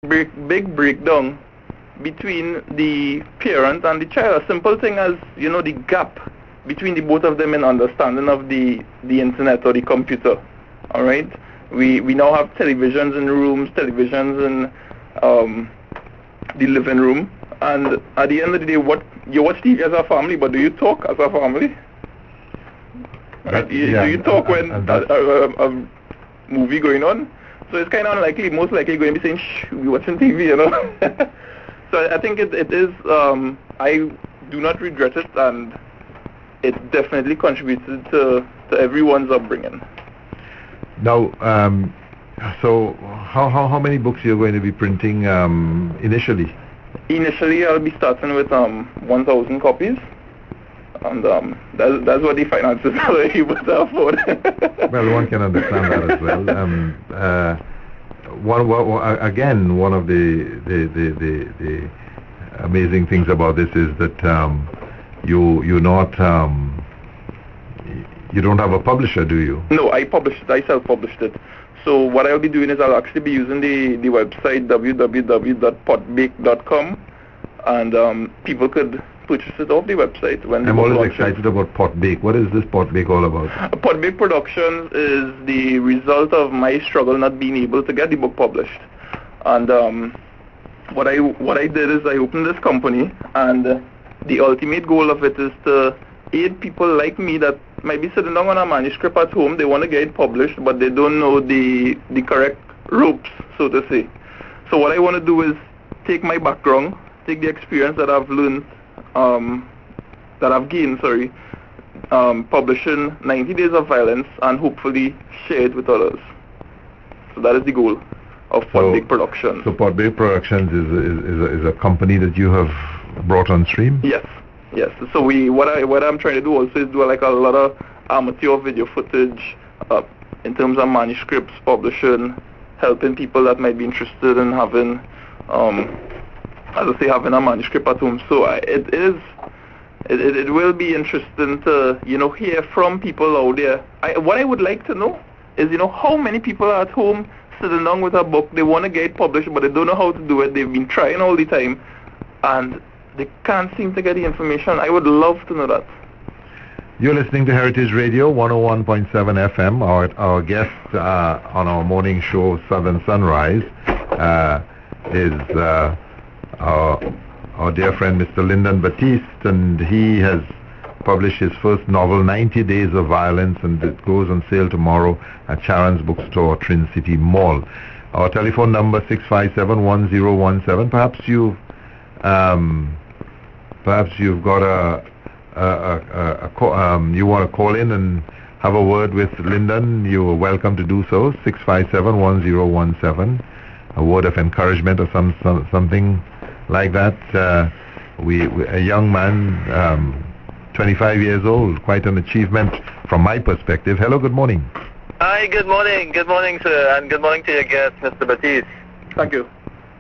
big breakdown between the parent and the child. A simple thing as, the gap between the both of them in understanding of the internet or the computer. All right? We now have televisions in rooms, televisions in the living room, and at the end of the day, you watch TV as a family, but do you talk as a family? Do you talk when a movie going on? So it's kind of unlikely, most likely going to be saying, shh, we're watching TV, So I think it is, I do not regret it, and it definitely contributed to everyone's upbringing. Now, so how many books you're going to be printing initially? Initially, I'll be starting with 1,000 copies. And that's what the finances are able to afford. Well, one can understand that as well. One of the amazing things about this is that you don't have a publisher, do you? No, I self-published it. So what I'll be doing is I'll actually be using the website www.potbake.com, and people could purchase it off the website. I'm always excited about Potbake. What is this Potbake all about? Potbake Productions is the result of my struggle not being able to get the book published. And what I did is I opened this company, and the ultimate goal of it is to aid people like me that might be sitting down on a manuscript at home. They want to get it published, but they don't know the correct ropes, so to say. So what I want to do is take my background, take the experience that I've learned, that I've gained, publishing 90 Days of Violence, and hopefully share it with others. So that is the goal of Potbake Productions. So Potbake Productions is a company that you have brought on stream? Yes. So what I'm trying to do also is do like a lot of amateur video footage in terms of manuscripts, publishing, helping people that might be interested in having, having a manuscript at home. So it will be interesting to hear from people out there. What I would like to know is how many people are at home sitting down with a book. They want to get it published, but they don't know how to do it. They've been trying all the time, and they can't seem to get the information. I would love to know that. You're listening to Heritage Radio 101.7 FM. Our guest on our morning show, Southern Sunrise, is our dear friend Mr. Lyndon Baptiste, and he has published his first novel, 90 Days of Violence, and it goes on sale tomorrow at Sharon's Bookstore, Trin City Mall. Our telephone number 657-1017. Perhaps you've got you want to call in and have a word with Lyndon. You are welcome to do so. 657-1017. A word of encouragement or something like that. A young man, 25 years old, quite an achievement from my perspective. Hello, good morning. Hi, good morning. Good morning, sir, and good morning to your guest, Mr. Baptiste. Thank you.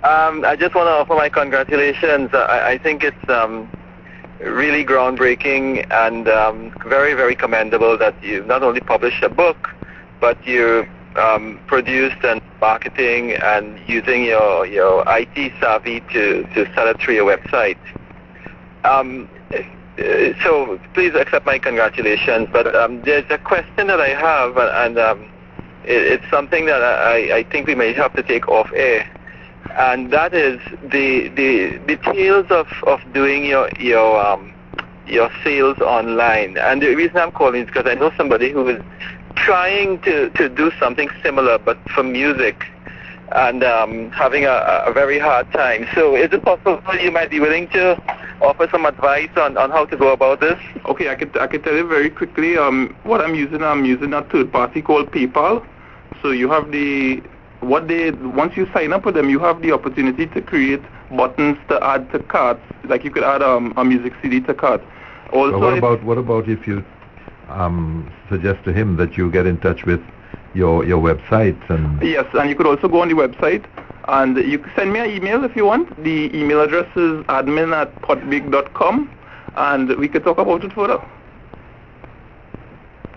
I just want to offer my congratulations. I think it's really groundbreaking and very, very commendable that you not only published a book, but you produced and marketing and using your IT savvy to sell it through your website. So please accept my congratulations. But there's a question that I have, and it's something that I think we may have to take off air. And that is the details of doing your sales online. And the reason I'm calling is because I know somebody who is trying to do something similar but for music, and having a very hard time. So is it possible you might be willing to offer some advice on how to go about this? Okay, I could tell you very quickly. What I'm using a third party called PayPal. So you have once you sign up with them, you have the opportunity to create buttons to add to carts. Like you could add a music CD to cart. Also, what about if you suggest to him that you get in touch with your website? And yes, and you could also go on the website, and you can send me an email if you want. The email address is admin@potbake.com, and we could talk about it further.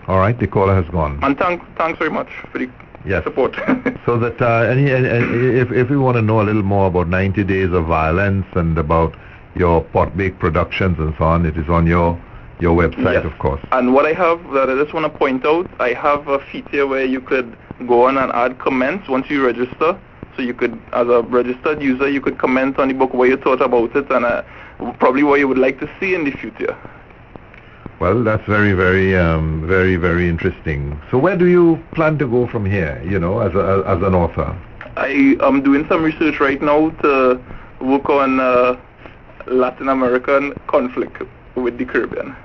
All right, the caller has gone. And thanks very much for the support. So that if we want to know a little more about 90 Days of Violence and about your pot-baked productions and so on, it is on your website, yes. of course. And what I have that I just want to point out, I have a feature where you could go on and add comments once you register. So you could, as a registered user, you could comment on the book, what you thought about it, and probably what you would like to see in the future. Well, that's very, very, very, very interesting. So where do you plan to go from here, as an author? I am doing some research right now to work on Latin American conflict with the Caribbean.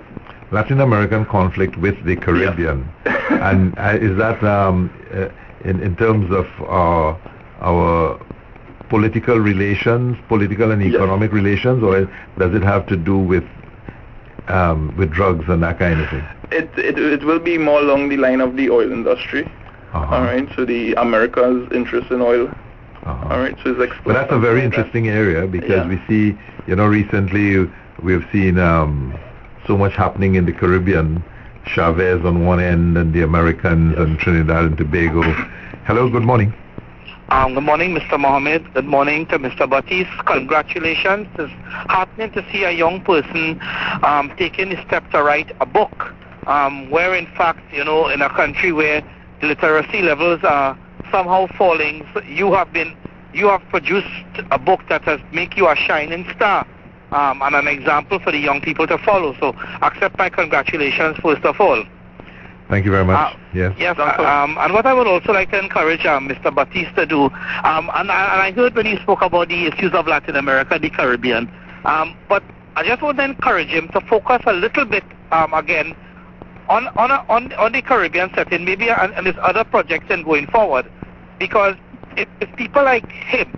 Latin American conflict with the Caribbean. Yeah. And is that in terms of our political relations, political and economic relations, or does it have to do with drugs and that kind of thing? It will be more along the line of the oil industry. All right, so the America's interest in oil. All right, so it's but that's a very interesting area because we see, recently we've seen so much happening in the Caribbean. Chavez on one end and the Americans and Trinidad and Tobago. Hello, good morning. Good morning, Mr. Mohammed. Good morning to Mr. Baptiste. Congratulations. It's heartening to see a young person taking the step to write a book, where in fact, in a country where the literacy levels are somehow falling, you have produced a book that has make you a shining star, and an example for the young people to follow. So accept my congratulations first of all. Thank you very much. Yes. Yes. And what I would also like to encourage Mr. Baptiste to do, and I heard when he spoke about the issues of Latin America, the Caribbean, but I just want to encourage him to focus a little bit again on the Caribbean setting, maybe and his other projects and going forward, because it's people like him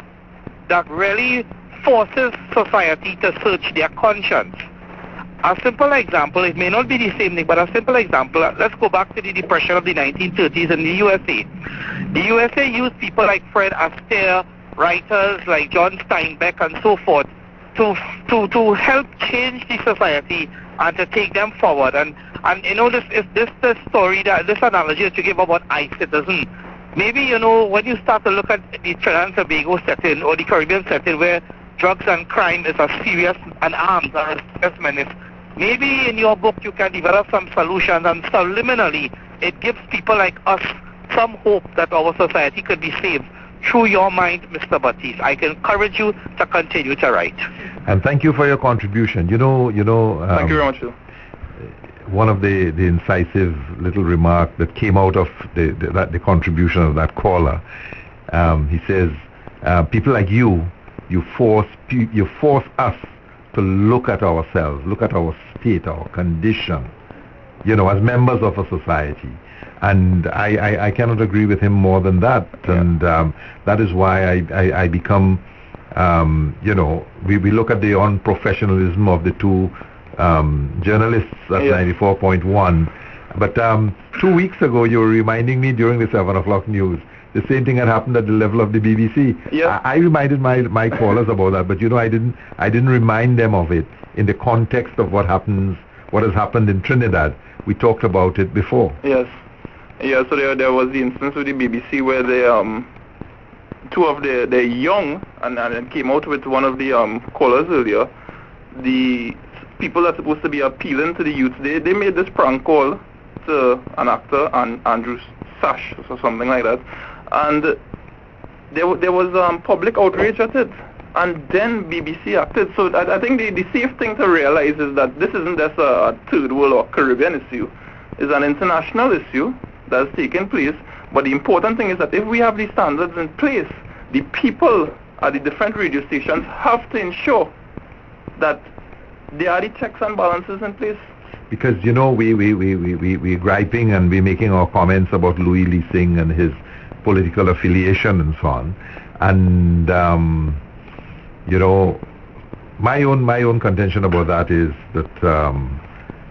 that really forces society to search their conscience. A simple example, it may not be the same thing, but a simple example, let's go back to the Depression of the 1930s in the USA. The USA used people like Fred Astaire, writers like John Steinbeck and so forth, to help change the society and to take them forward. And this story, this analogy that you give about iCitizen, maybe, when you start to look at the Trinidad and Tobago setting or the Caribbean setting where drugs and crime is a serious, and arms are a serious menace, maybe in your book you can develop some solutions, and subliminally it gives people like us some hope that our society could be saved through your mind, Mr. Baptiste. I can encourage you to continue to write. And thank you for your contribution. Thank you very much, Phil. One of the incisive little remark that came out of the contribution of that caller, he says, people like you force us to look at ourselves, look at our state, our condition, as members of a society. And I cannot agree with him more than that. Yeah. And that is why I become, we look at the unprofessionalism of the two journalists at 94.1. But 2 weeks ago, you were reminding me during the 7 o'clock news, the same thing had happened at the level of the BBC. Yeah. I reminded my callers about that, but I didn't remind them of it in the context of what has happened in Trinidad. We talked about it before. Yes. Yeah, so there was the instance with the BBC where they two of the young, and it came out with one of the callers earlier, the people that are supposed to be appealing to the youth, they made this prank call to an actor, Andrew Sash or something like that, and there was public outrage at it, and then BBC acted. So I think the safe thing to realize is that this isn't just a third world or Caribbean issue. It's an international issue that's taking place, but the important thing is that if we have these standards in place, the people at the different radio stations have to ensure that there are the checks and balances in place. Because we're griping and we're making our comments about Louis Lee Singh and his political affiliation and so on, and my own contention about that is that,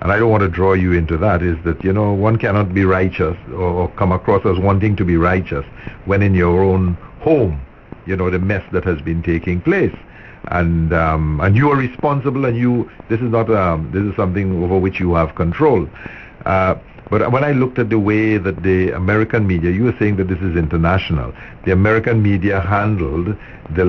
and I don't want to draw you into that, is that one cannot be righteous or come across as wanting to be righteous when in your own home, the mess that has been taking place. And you are responsible, and this is something over which you have control. But when I looked at the way that the American media, you were saying that this is international, the American media handled the